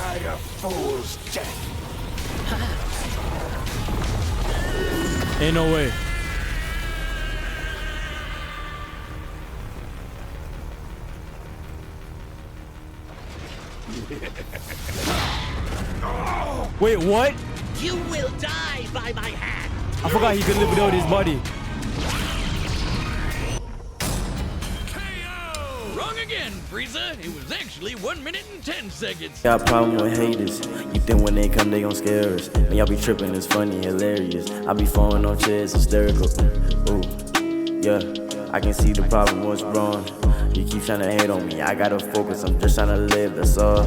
Die a fool's death. Ain't no way. Wait, what? You will die by my hand. I forgot he could live without his body. Wrong again, Frieza. It was actually 1 minute and 10 seconds. Got a problem with haters. You think when they come, they gon' scare us. And y'all be tripping, it's funny, hilarious. I be falling on chairs, hysterical. Ooh, yeah, I can see the problem, what's wrong. You keep trying to hate on me, I gotta focus, I'm just trying to live, that's all.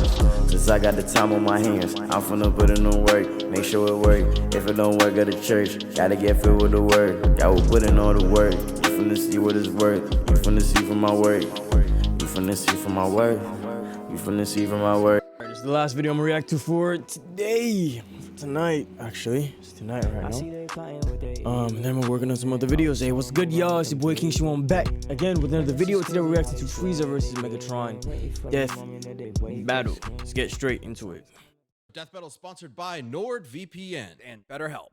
Since I got the time on my hands, I'm finna put in the work, make sure it work. If it don't work, go to church, gotta get filled with the word. Y'all will put in all the work, you finna see what it's worth. You finna see from my work, you finna see from my work, you finna see from my work. This is the last video I'm gonna react to for today. Tonight, actually. It's tonight right now. And then we're working on some other videos. Hey, what's good, y'all? It's your boy King Shimon back again with another video. Today we're reacting to Frieza versus Megatron Death Battle. Let's get straight into it. Death Battle sponsored by NordVPN and BetterHelp.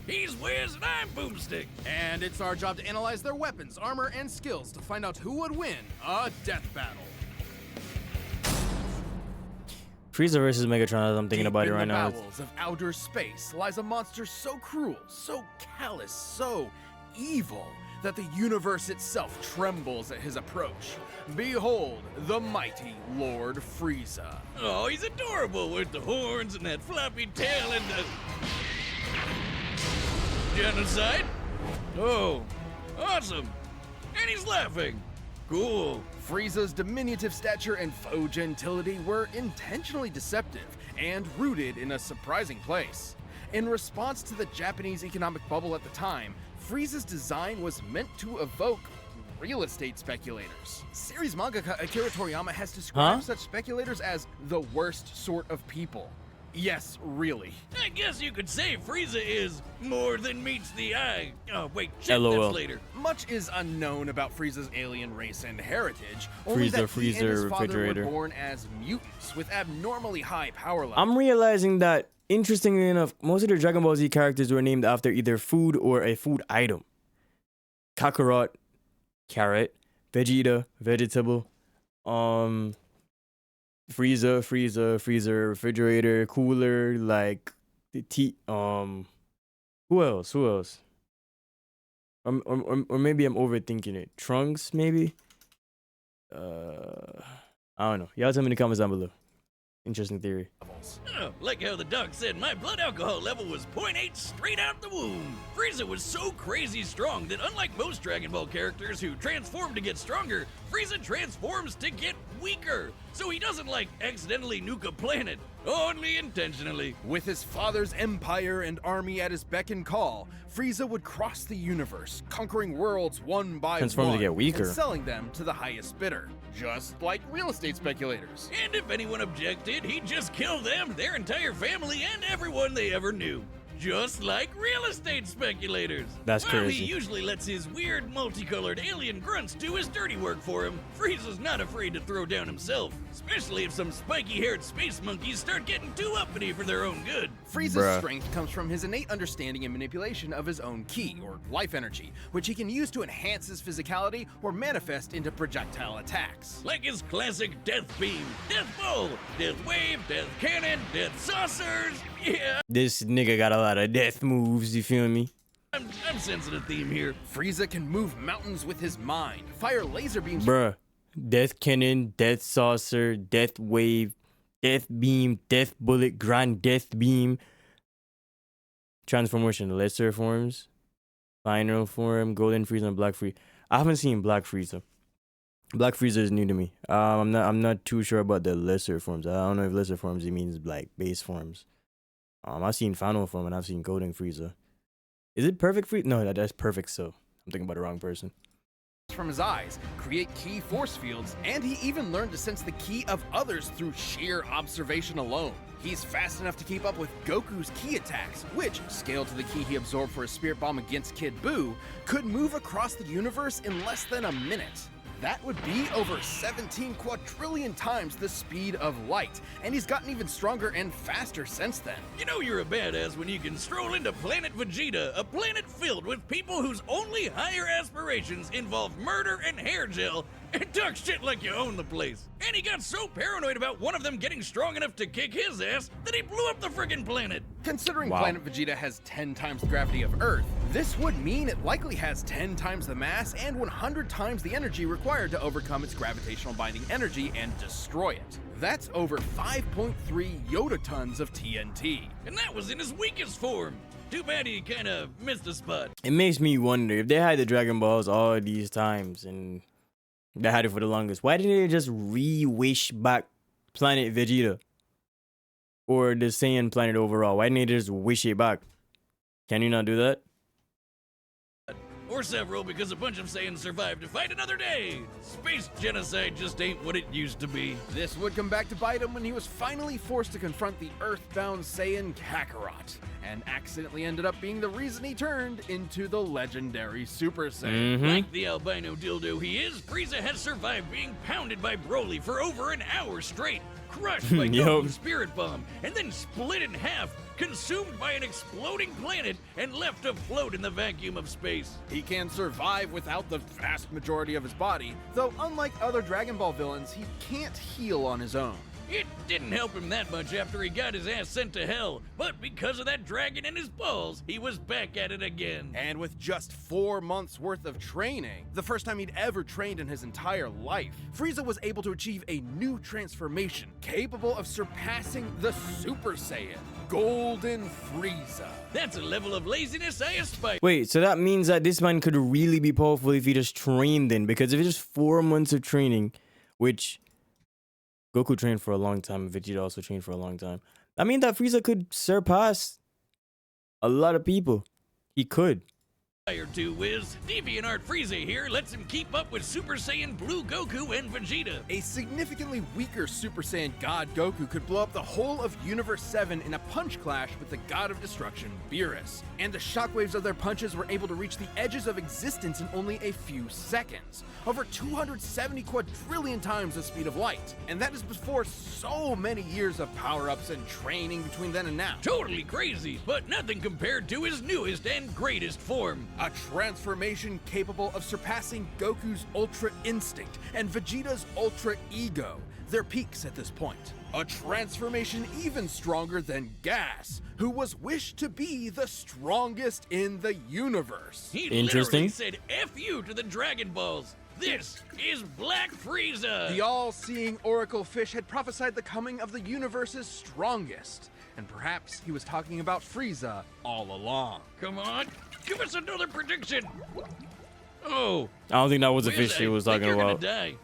He's Wiz and I'm Boomstick. And it's our job to analyze their weapons, armor, and skills to find out who would win a death battle. Frieza versus Megatron, as I'm thinking about it right now. In the bowels of outer space lies a monster so cruel, so callous, so evil that the universe itself trembles at his approach. Behold, the mighty Lord Frieza. Oh, he's adorable with the horns and that floppy tail and the... Genocide? Oh, awesome. And he's laughing. Cool. Frieza's diminutive stature and faux gentility were intentionally deceptive and rooted in a surprising place. In response to the Japanese economic bubble at the time, Frieza's design was meant to evoke real estate speculators. Series mangaka Akira Toriyama has described such speculators as the worst sort of people. Yes, really. I guess you could say Frieza is more than meets the eye. Oh, wait, shit, LOL. that's later. Much is unknown about Frieza's alien race and heritage. Freezer, refrigerator. Were born as mutants with abnormally high power levels. I'm realizing that, interestingly enough, most of the Dragon Ball Z characters were named after either food or a food item. Kakarot, carrot. Vegeta, vegetable. Freezer, refrigerator, cooler, like the tea. Who else? Or maybe I'm overthinking it. Trunks, maybe. I don't know. Y'all tell me in the comments down below. Interesting theory. Oh, like how the doc said my blood alcohol level was 0.8 straight out the womb. Frieza was so crazy strong that unlike most Dragon Ball characters who transform to get stronger, Frieza transforms to get weaker. So he doesn't like accidentally nuke a planet, only intentionally. With his father's empire and army at his beck and call, Frieza would cross the universe, conquering worlds one by Transform one, to get weaker. and selling them to the highest bidder, just like real estate speculators. And if anyone objected, he'd just kill them, their entire family, and everyone they ever knew. Just like real estate speculators. That's While crazy. he usually lets his weird, multicolored alien grunts do his dirty work for him, Frieza's not afraid to throw down himself, especially if some spiky-haired space monkeys start getting too uppity for their own good. Frieza's strength comes from his innate understanding and manipulation of his own ki, or life energy, which he can use to enhance his physicality or manifest into projectile attacks. Like his classic Death Beam, Death Bowl, Death Wave, Death Cannon, Death Saucers, yeah. This nigga got a lot of death moves, you feel me? I'm sensing a theme here. Frieza can move mountains with his mind, fire laser beams. Bruh. Death Cannon, Death Saucer, Death Wave, Death Beam, Death Bullet, Grand Death Beam. Transformation, lesser forms. Final form, Golden Frieza, and Black Frieza. I haven't seen Black Frieza. Black Frieza is new to me. I'm not too sure about the lesser forms. I don't know if lesser forms, it means like base forms. I've seen Final Form and I've seen Golden Frieza. Is it Perfect Frieza? No, that's Perfect, so I'm thinking about the wrong person. From his eyes, create key force fields, and he even learned to sense the ki of others through sheer observation alone. He's fast enough to keep up with Goku's ki attacks, which, scaled to the ki he absorbed for his spirit bomb against Kid Buu, could move across the universe in less than a minute. That would be over 17 quadrillion times the speed of light, and he's gotten even stronger and faster since then. You know you're a badass when you can stroll into Planet Vegeta, a planet filled with people whose only higher aspirations involve murder and hair gel, and talk shit like you own the place. And he got so paranoid about one of them getting strong enough to kick his ass that he blew up the friggin' planet. Considering Wow. Planet Vegeta has 10 times the gravity of Earth, this would mean it likely has 10 times the mass and 100 times the energy required to overcome its gravitational binding energy and destroy it. That's over 5.3 yotatons of TNT. And that was in his weakest form. Too bad he kinda missed a spot. It makes me wonder if they had the Dragon Balls all these times and they had it for the longest. Why didn't they just re-wish back Planet Vegeta? Or the Saiyan planet overall? Why didn't they just wish it back? Can you not do that? Or several, because a bunch of Saiyans survived to fight another day. Space genocide just ain't what it used to be. This would come back to bite him when he was finally forced to confront the Earthbound Saiyan Kakarot, and accidentally ended up being the reason he turned into the legendary Super Saiyan. Like the albino dildo he is, Frieza has survived being pounded by Broly for over an hour straight, crushed by Yo. Goku's Spirit Bomb, and then split in half, consumed by an exploding planet, and left afloat in the vacuum of space. He can survive without the vast majority of his body, though unlike other Dragon Ball villains, he can't heal on his own. It didn't help him that much after he got his ass sent to hell, but because of that dragon in his balls, he was back at it again. And with just 4 months worth of training, the first time he'd ever trained in his entire life, Frieza was able to achieve a new transformation capable of surpassing the Super Saiyan, Golden Frieza. That's a level of laziness I aspire. Wait, so that means that this man could really be powerful if he just trained then? Because if it's just 4 months of training, which Goku trained for a long time, and Vegeta also trained for a long time, I mean that Frieza could surpass a lot of people. He could. To Wiz, DeviantArt Frieza here lets him keep up with Super Saiyan Blue Goku and Vegeta. A significantly weaker Super Saiyan God Goku could blow up the whole of Universe 7 in a punch clash with the God of Destruction, Beerus. And the shockwaves of their punches were able to reach the edges of existence in only a few seconds. Over 270 quadrillion times the speed of light. And that is before so many years of power-ups and training between then and now. Totally crazy, but nothing compared to his newest and greatest form. A transformation capable of surpassing Goku's Ultra Instinct and Vegeta's Ultra Ego, their peaks at this point. A transformation even stronger than Gas, who was wished to be the strongest in the universe. He Interesting. literally said F you to the Dragon Balls. This is Black Frieza. The all-seeing Oracle Fish had prophesied the coming of the universe's strongest, and perhaps he was talking about Frieza all along. Come on, give us another prediction. Oh, I don't think that was the Wiz, fish he I was think talking you're about. Gonna die.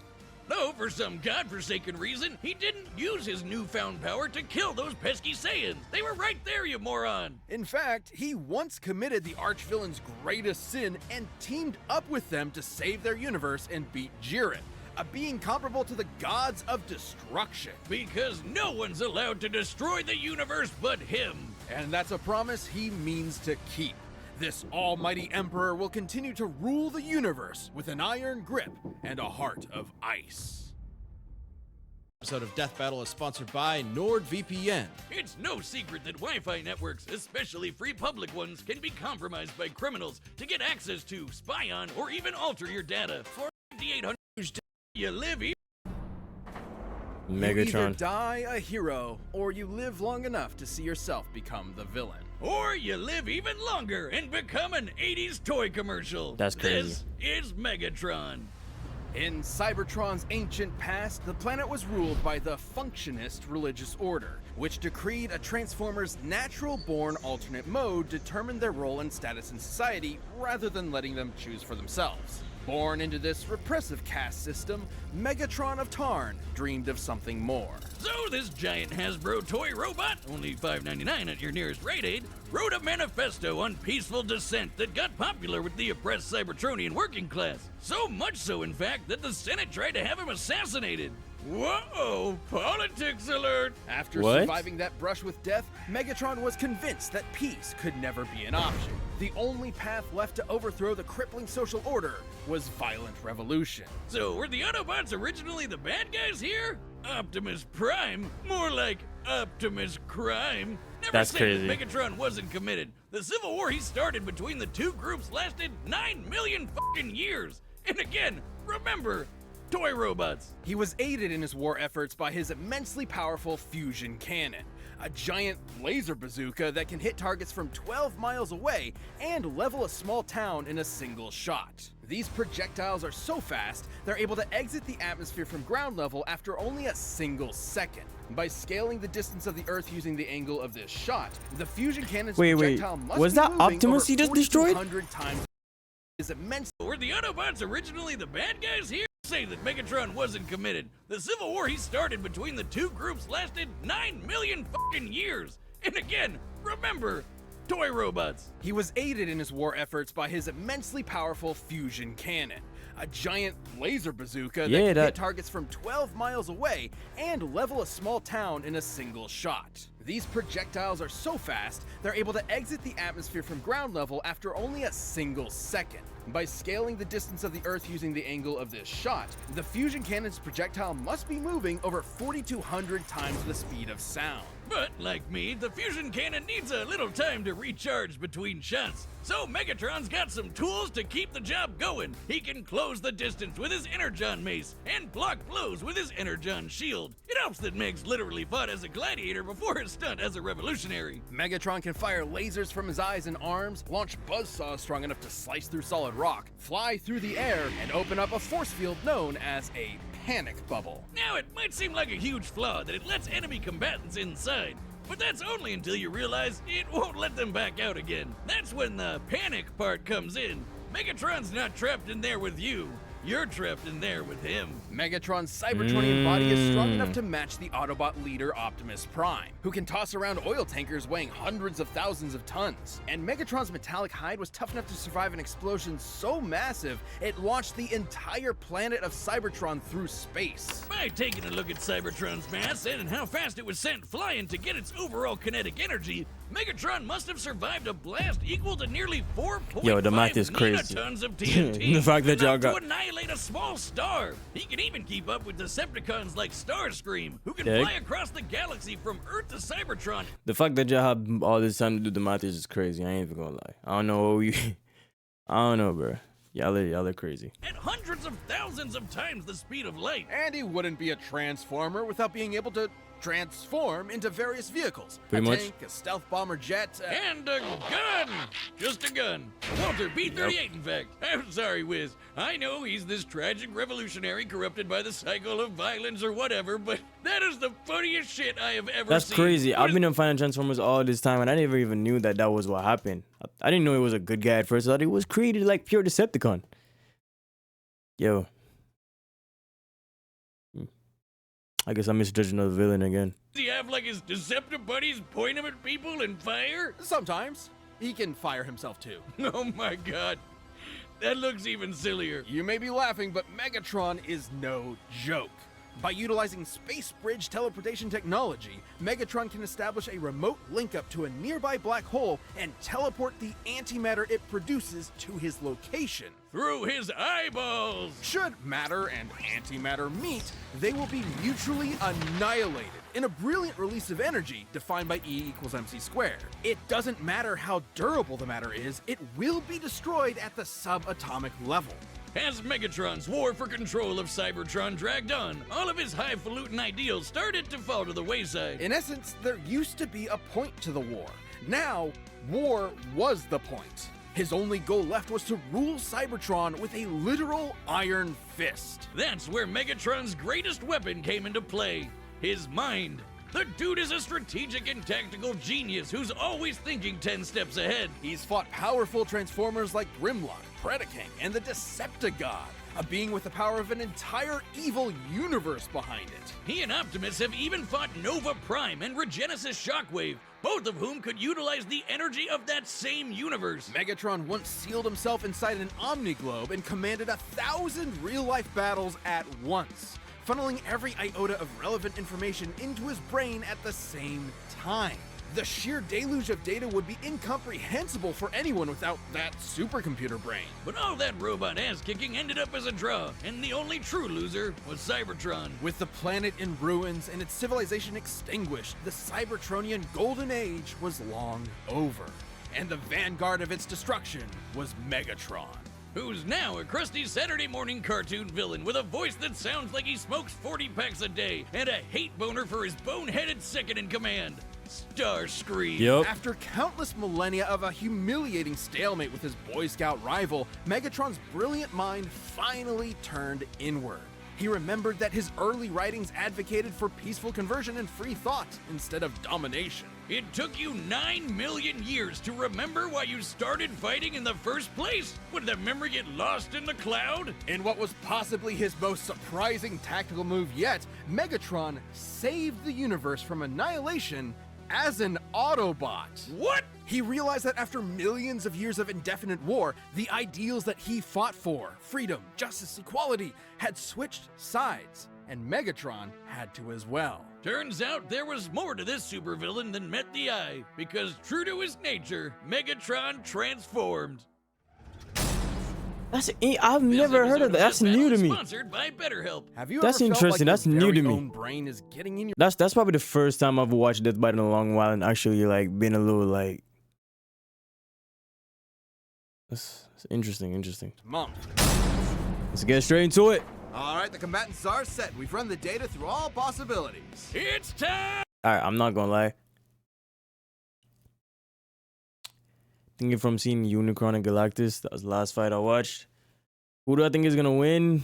No, for some godforsaken reason, he didn't use his newfound power to kill those pesky Saiyans. They were right there, you moron. In fact, he once committed the archvillain's greatest sin and teamed up with them to save their universe and beat Jiren, a being comparable to the gods of destruction. Because no one's allowed to destroy the universe but him. And that's a promise he means to keep. This almighty emperor will continue to rule the universe with an iron grip and a heart of ice. Episode of Death Battle is sponsored by NordVPN. It's no secret that Wi-Fi networks, especially free public ones, can be compromised by criminals to get access to, spy on, or even alter your data. For 5800 you live here. You either Megatron. die a hero, or you live long enough to see yourself become the villain. Or you live even longer and become an 80s toy commercial. That's crazy. This is Megatron. In Cybertron's ancient past, the planet was ruled by the Functionist religious order, which decreed a Transformer's natural-born alternate mode determined their role and status in society rather than letting them choose for themselves. Born into this repressive caste system, Megatron of Tarn dreamed of something more. So this giant Hasbro toy robot, only $5.99 at your nearest Rite Aid, wrote a manifesto on peaceful dissent that got popular with the oppressed Cybertronian working class. So much so, in fact, that the Senate tried to have him assassinated. Whoa, politics alert! After What? surviving that brush with death, Megatron was convinced that peace could never be an option. The only path left to overthrow the crippling social order was violent revolution. So, were the Autobots originally the bad guys here? Optimus Prime? More like Optimus Crime? Never That's say crazy. that Megatron wasn't committed. The civil war he started between the two groups lasted 9 million fucking years. And again, remember, toy robots. He was aided in his war efforts by his immensely powerful fusion cannon, a giant laser bazooka that can hit targets from 12 miles away and level a small town in a single shot. These projectiles are so fast, they're able to exit the atmosphere from ground level after only a single second. By scaling the distance of the Earth using the angle of this shot, the fusion cannon's Wait, projectile must was be that moving Optimus over he just destroyed? 4,200 times his immense. Were the Autobots originally the bad guys here? Say that Megatron wasn't committed. The civil war he started between the two groups lasted 9 million fucking years. And again, remember, toy robots. He was aided in his war efforts by his immensely powerful fusion cannon, a giant laser bazooka that can hit targets from 12 miles away and level a small town in a single shot. These projectiles are so fast, they're able to exit the atmosphere from ground level after only a single second. By scaling the distance of the Earth using the angle of this shot, the fusion cannon's projectile must be moving over 4,200 times the speed of sound. But, like me, the fusion cannon needs a little time to recharge between shots. So Megatron's got some tools to keep the job going. He can close the distance with his Energon mace and block blows with his Energon shield. It helps that Megs literally fought as a gladiator before his stunt as a revolutionary. Megatron can fire lasers from his eyes and arms, launch buzzsaws strong enough to slice through solid rock, fly through the air, and open up a force field known as a panic bubble. Now, it might seem like a huge flaw that it lets enemy combatants inside, but that's only until you realize it won't let them back out again. That's when the panic part comes in. Megatron's not trapped in there with you. You're trapped in there with him. Megatron's Cybertronian body is strong enough to match the Autobot leader Optimus Prime, who can toss around oil tankers weighing hundreds of thousands of tons. And Megatron's metallic hide was tough enough to survive an explosion so massive, it launched the entire planet of Cybertron through space. By taking a look at Cybertron's mass and how fast it was sent flying to get its overall kinetic energy, Megatron must have survived a blast equal to nearly 4.5 Yo, the math is crazy. tons of TNT. The fact that y'all enough got- to annihilate a small star. He can even keep up with Decepticons like Starscream, who can Dick. fly across the galaxy from Earth to Cybertron. The fact that y'all have all this time to do the math is just crazy. I ain't even gonna lie. I don't know. I don't know, bro. Y'all are crazy. At hundreds of thousands of times the speed of light. And he wouldn't be a Transformer without being able to transform into various vehicles. Pretty a much. tank, a stealth bomber jet, And a gun! Just a gun. Walter B-38, in fact. I'm sorry, Wiz. I know he's this tragic revolutionary corrupted by the cycle of violence or whatever, but that is the funniest shit I have ever That's seen. crazy. What I've is- been in Final Transformers all this time, and I never even knew that was what happened. I didn't know he was a good guy at first. I thought he was created like pure Decepticon. Yo. I guess I'm misjudging the villain again. Does he have like his Deceptive buddies point him at people and fire? sometimes he can fire himself too. Oh my god. That looks even sillier. You may be laughing, but Megatron is no joke. By utilizing space bridge teleportation technology, Megatron can establish a remote link up to a nearby black hole and teleport the antimatter it produces to his location. Through his eyeballs. Should matter and antimatter meet, they will be mutually annihilated in a brilliant release of energy defined by E equals mc squared. It doesn't matter how durable the matter is, it will be destroyed at the subatomic level. As Megatron's war for control of Cybertron dragged on, all of his highfalutin ideals started to fall to the wayside. In essence, there used to be a point to the war. Now, war was the point. His only goal left was to rule Cybertron with a literal iron fist. That's where Megatron's greatest weapon came into play, his mind. The dude is a strategic and tactical genius who's always thinking 10 steps ahead. He's fought powerful Transformers like Grimlock, Predaking, and the Decepticon, a being with the power of an entire evil universe behind it. He and Optimus have even fought Nova Prime and Regenesis Shockwave, both of whom could utilize the energy of that same universe. Megatron once sealed himself inside an Omniglobe and commanded 1,000 real-life battles at once, funneling every iota of relevant information into his brain at the same time. The sheer deluge of data would be incomprehensible for anyone without that supercomputer brain. But all that robot ass-kicking ended up as a draw, and the only true loser was Cybertron. With the planet in ruins and its civilization extinguished, the Cybertronian Golden Age was long over. And the vanguard of its destruction was Megatron. Who's now a crusty Saturday morning cartoon villain with a voice that sounds like he smokes 40 packs a day and a hate boner for his boneheaded second in command, Starscream. Yep. After countless millennia of a humiliating stalemate with his Boy Scout rival, Megatron's brilliant mind finally turned inward. He remembered that his early writings advocated for peaceful conversion and free thought instead of domination. It took you 9 million years to remember why you started fighting in the first place? Would the memory get lost in the cloud? In what was possibly his most surprising tactical move yet, Megatron saved the universe from annihilation as an Autobot. What? He realized that after millions of years of indefinite war, the ideals that he fought for, freedom, justice, equality, had switched sides, and Megatron had to as well. Turns out there was more to this supervillain than met the eye, because true to his nature, Megatron transformed. I've never heard of that. That's new to me. Sponsored by BetterHelp. Have you That's ever felt interesting. like That's your new to very me. own brain is getting in your That's probably the first time I've watched Death Bite in a long while and actually like been a little like. That's interesting. month? Let's get straight into it. All right, the combatants are set. We've run the data through all possibilities. It's time! Alright, I'm not gonna lie. Thinking from seeing Unicron and Galactus, that was the last fight I watched. Who do I think is gonna win?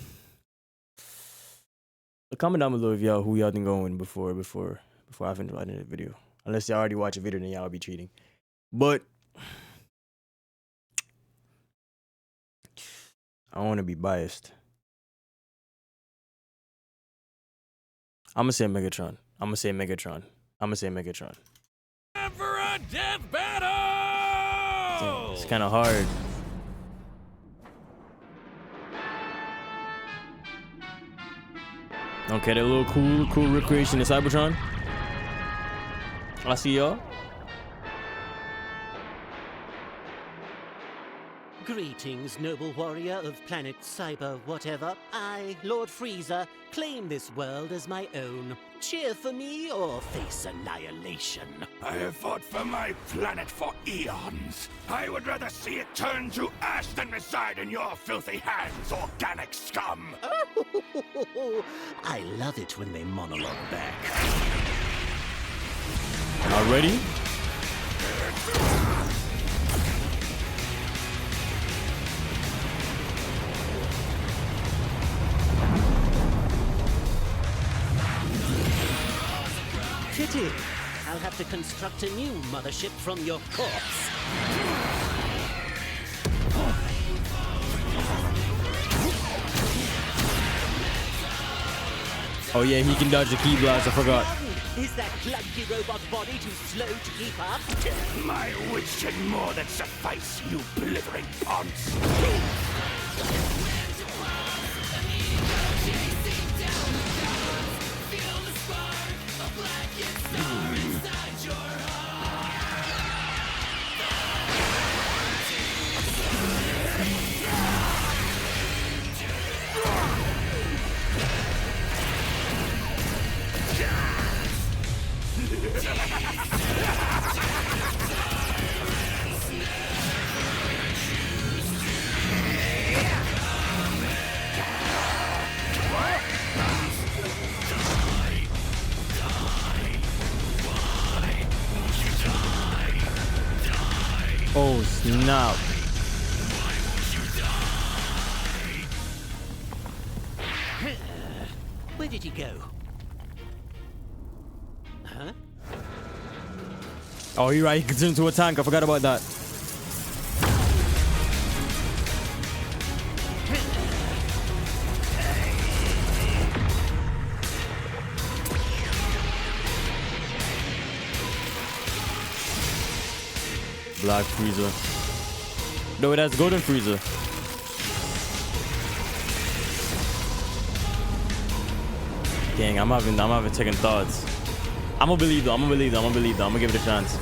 Comment down below if y'all who y'all think gonna win before I finish watching the video. Unless y'all already watch a video, then y'all be cheating. But I don't want to be biased. I'm gonna say Megatron. Time for a death battle! It's kind of hard. Okay, that little cool recreation of Cybertron. I see y'all. Greetings, noble warrior of planet Cyber whatever. I, Lord Frieza, claim this world as my own. Cheer for me or face annihilation. I have fought for my planet for eons. I would rather see it turn to ash than reside in your filthy hands, organic scum. I love it when they monologue back. Y'all ready? Pity. I'll have to construct a new mothership from your corpse. Oh yeah, he can dodge the key blast, I forgot. Is that clunky robot body too slow to keep up? My wits should more than suffice, you blithering ponce. Oh snap. Where did he go? Huh? Oh, you're right, he can turn into a tank, I forgot about that. Black Frieza. No, that's Golden Frieza. Dang, I'm having second thoughts. I'm gonna believe though. I'm gonna give it a chance.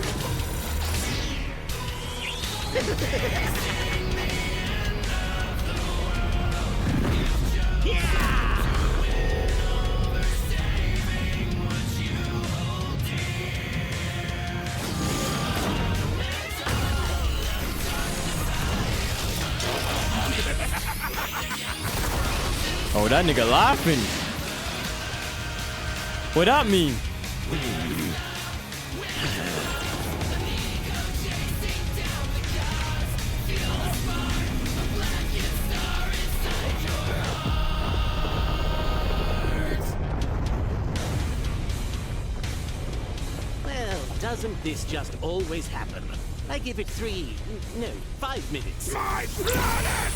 Oh, that nigga laughing. What that mean? Well, doesn't this just always happen? I give it 5 minutes. My planet!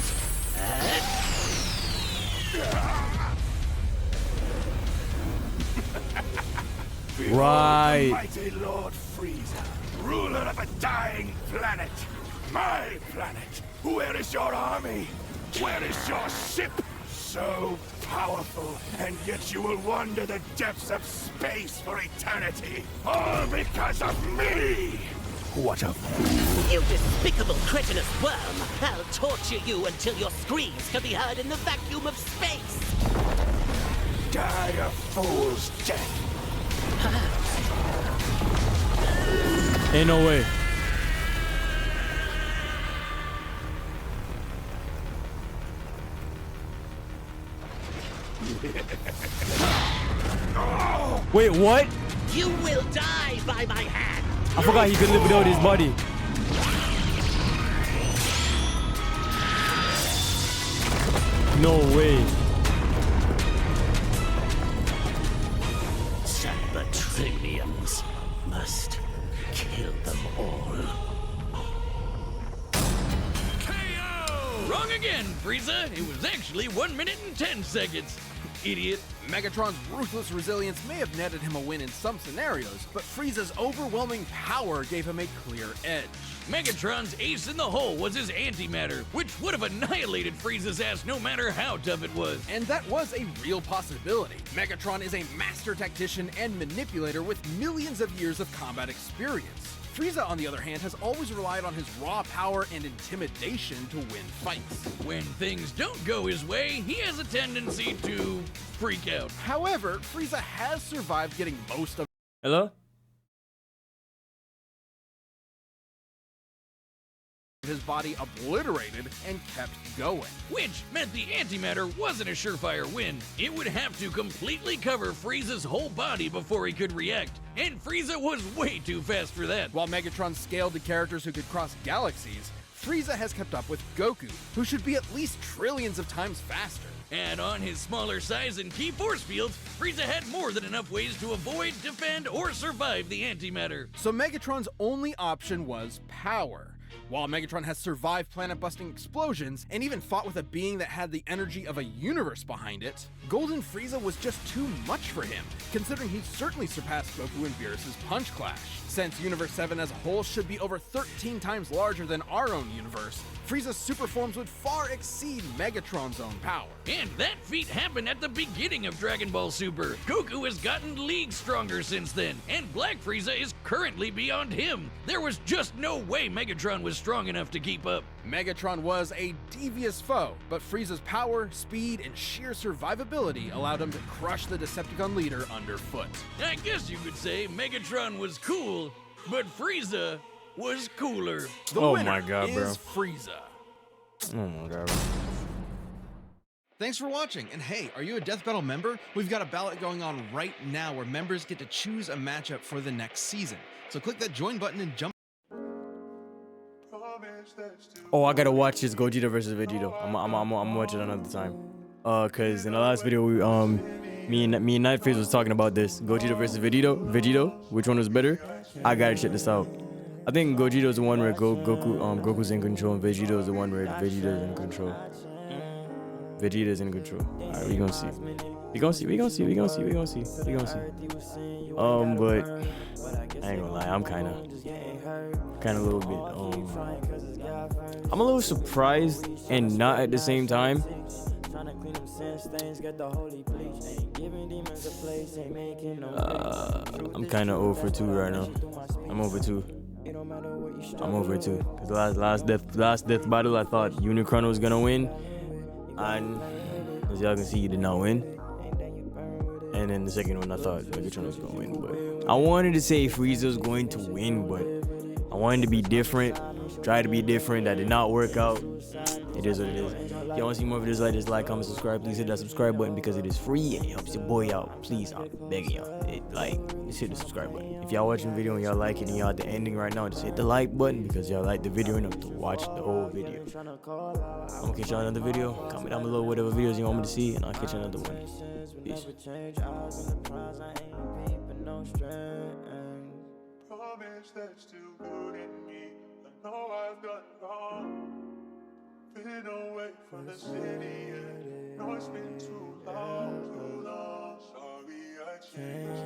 Behold Right. the mighty Lord Frieza, ruler of a dying planet. My planet. Where is your army? Where is your ship? So powerful, and yet you will wander the depths of space for eternity. All because of me! What a fool. You despicable cretinous worm! I'll torture you until your screams can be heard in the vacuum of space! Die a fool's death. Ain't no way. Wait, what? You will die by my hand! I forgot he could live without his body. No way. Cybertronians must kill them all. Wrong again, Frieza. It was actually 1 minute and 10 seconds. Idiot. Megatron's ruthless resilience may have netted him a win in some scenarios, but Frieza's overwhelming power gave him a clear edge. Megatron's ace in the hole was his antimatter, which would have annihilated Frieza's ass no matter how tough it was. And that was a real possibility. Megatron is a master tactician and manipulator with millions of years of combat experience. Frieza, on the other hand, has always relied on his raw power and intimidation to win fights. When things don't go his way, he has a tendency to freak out. However, Frieza has survived getting most of Hello? his body obliterated and kept going. Which meant the antimatter wasn't a surefire win. It would have to completely cover Frieza's whole body before he could react, and Frieza was way too fast for that. While Megatron scaled to characters who could cross galaxies, Frieza has kept up with Goku, who should be at least trillions of times faster. And on his smaller size and key force fields, Frieza had more than enough ways to avoid, defend, or survive the antimatter. So Megatron's only option was power. While Megatron has survived planet-busting explosions and even fought with a being that had the energy of a universe behind it, Golden Frieza was just too much for him, considering he certainly surpassed Goku and Beerus' Punch Clash. Since Universe 7 as a whole should be over 13 times larger than our own universe, Frieza's super forms would far exceed Megatron's own power. And that feat happened at the beginning of Dragon Ball Super. Goku has gotten leagues stronger since then, and Black Frieza is currently beyond him. There was just no way Megatron was strong enough to keep up. Megatron was a devious foe, but Frieza's power, speed, and sheer survivability allowed him to crush the Decepticon leader underfoot. I guess you could say Megatron was cool, but Frieza was cooler. The Oh winner my God, bro. is Frieza. Oh my god. Thanks for watching, and hey, are you a Death Battle member? We've got a ballot going on right now where members get to choose a matchup for the next season. So click that join button and jump. Oh, I gotta watch this Gogeta versus Vegito. I'm watch it another time. Cause in the last video we me and Nightface was talking about this Gogeta versus Vegito, which one was better? I gotta check this out. I think Gogeto's the one where Goku's in control, and Vegeto's the one where Vegeta's in control. Vegeta's in control. Alright, we gonna see. But I ain't gonna lie, I'm kinda a little bit I'm a little surprised and not at the same time tryna clean them sin stains, get the holy bleach. Ain't giving demons a place, ain't making no I'm kind of over 2 right now. I'm over 2. I'm over 2. Cause last death battle, I thought Unicron was gonna win, and as y'all can see, he did not win. And then the second one, I thought Megatron was gonna win, but I wanted to say Frieza was going to win, but I wanted to be different. Try to be different. That did not work out. It is what it is. If y'all want to see more videos like, comment, subscribe. Please hit that subscribe button because it is free and it helps your boy out. Please, I'm begging y'all. Just hit the subscribe button. If y'all watching the video and y'all like it and y'all at the ending right now, just hit the like button because y'all like the video enough to watch the whole video. I'm gonna catch y'all in another video. Comment down below whatever videos you want me to see, and I'll catch you in another one. Peace. Promise that's still good in me. I know I've done wrong. Been away from the city and know it's been too long. Sorry I changed.